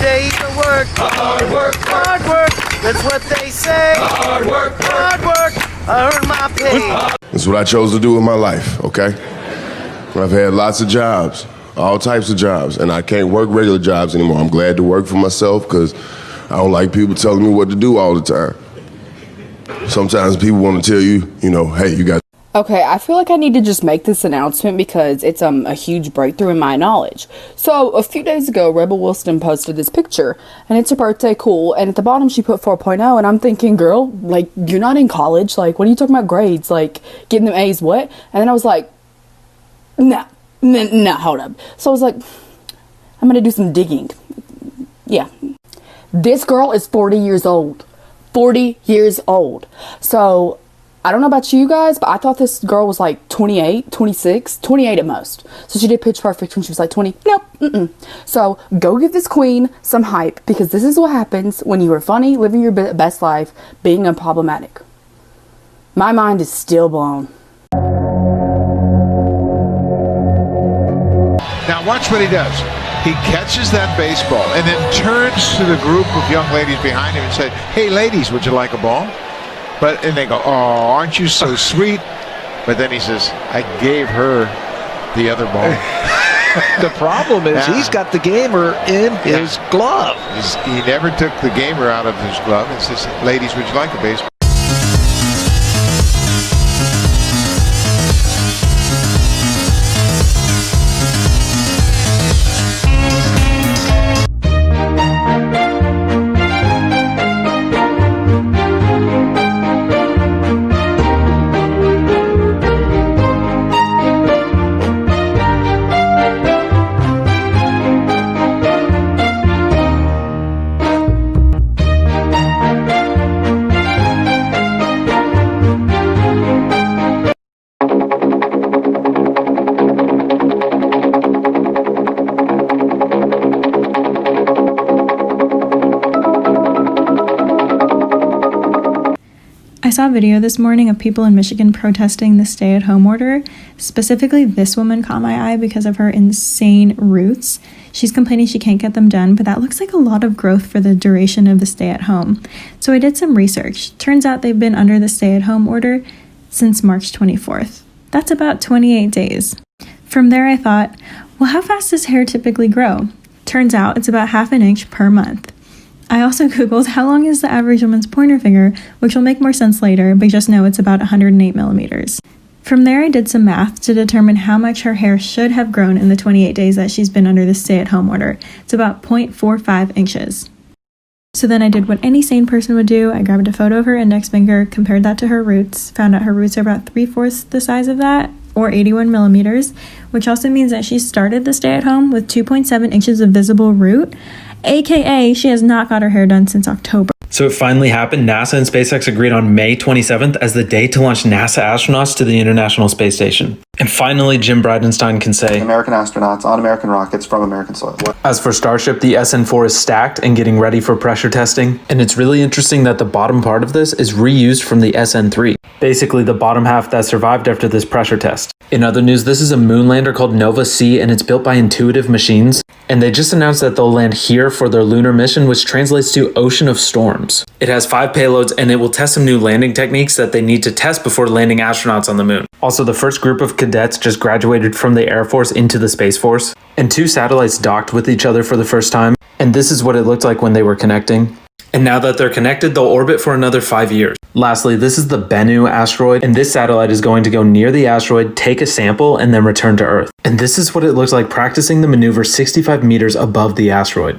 day to work. Hard work, hard work. That's what they say. Hard work, hard work. I earn my pay. That's what I chose to do with my life, okay? I've had lots of jobs, all types of jobs, and I can't work regular jobs anymore. I'm glad to work for myself because I don't like people telling me what to do all the time. Sometimes people want to tell you, hey, you got. Okay, I feel like I need to just make this announcement because it's a huge breakthrough in my knowledge. So, a few days ago, Rebel Wilson posted this picture, and it's her birthday, cool, and at the bottom she put 4.0, and I'm thinking, girl, like, you're not in college, like, what are you talking about grades, like, getting them A's, what? And then I was like, no, hold up. So I was like, I'm gonna do some digging. Yeah. This girl is 40 years old. 40 years old. So, I don't know about you guys, but I thought this girl was like 28, 26, 28 at most. So she did Pitch Perfect when she was like 20. Nope. So go give this queen some hype because this is what happens when you are funny, living your best life, being unproblematic. My mind is still blown. Now watch what he does. He catches that baseball and then turns to the group of young ladies behind him and said, "Hey ladies, would you like a ball?" And they go, "Oh, aren't you so sweet?" But then he says, "I gave her the other ball." The problem is he's got the gamer in his glove. He never took the gamer out of his glove and says, "Ladies, would you like a baseball?" I saw a video this morning of people in Michigan protesting the stay-at-home order. Specifically, this woman caught my eye because of her insane roots. She's complaining she can't get them done, but that looks like a lot of growth for the duration of the stay-at-home. So I did some research. Turns out they've been under the stay-at-home order since March 24th. That's about 28 days. From there I thought, well, how fast does hair typically grow? Turns out it's about half an inch per month. I also googled how long is the average woman's pointer finger, which will make more sense later, but just know it's about 108 millimeters. From there I did some math to determine how much her hair should have grown in the 28 days that she's been under the stay-at-home order. It's about 0.45 inches. So then I did what any sane person would do. I grabbed a photo of her index finger, compared that to her roots, found out her roots are about 3/4 the size of that, or 81 millimeters, which also means that she started the stay-at-home with 2.7 inches of visible root, aka she has not got her hair done since October. So it finally happened. NASA and SpaceX agreed on May 27th as the day to launch NASA astronauts to the International Space Station. And finally, Jim Bridenstine can say, American astronauts on American rockets from American soil. As for Starship, the SN4 is stacked and getting ready for pressure testing. And it's really interesting that the bottom part of this is reused from the SN3. Basically, the bottom half that survived after this pressure test. In other news, this is a moon lander called Nova C, and it's built by Intuitive Machines. And they just announced that they'll land here for their lunar mission, which translates to Ocean of Storms. It has 5 payloads, and it will test some new landing techniques that they need to test before landing astronauts on the moon. Also, the first group of cadets just graduated from the Air Force into the Space Force, and 2 satellites docked with each other for the first time. And this is what it looked like when they were connecting. And now that they're connected, they'll orbit for another 5 years. Lastly, this is the Bennu asteroid, and this satellite is going to go near the asteroid, take a sample, and then return to Earth. And this is what it looks like practicing the maneuver 65 meters above the asteroid.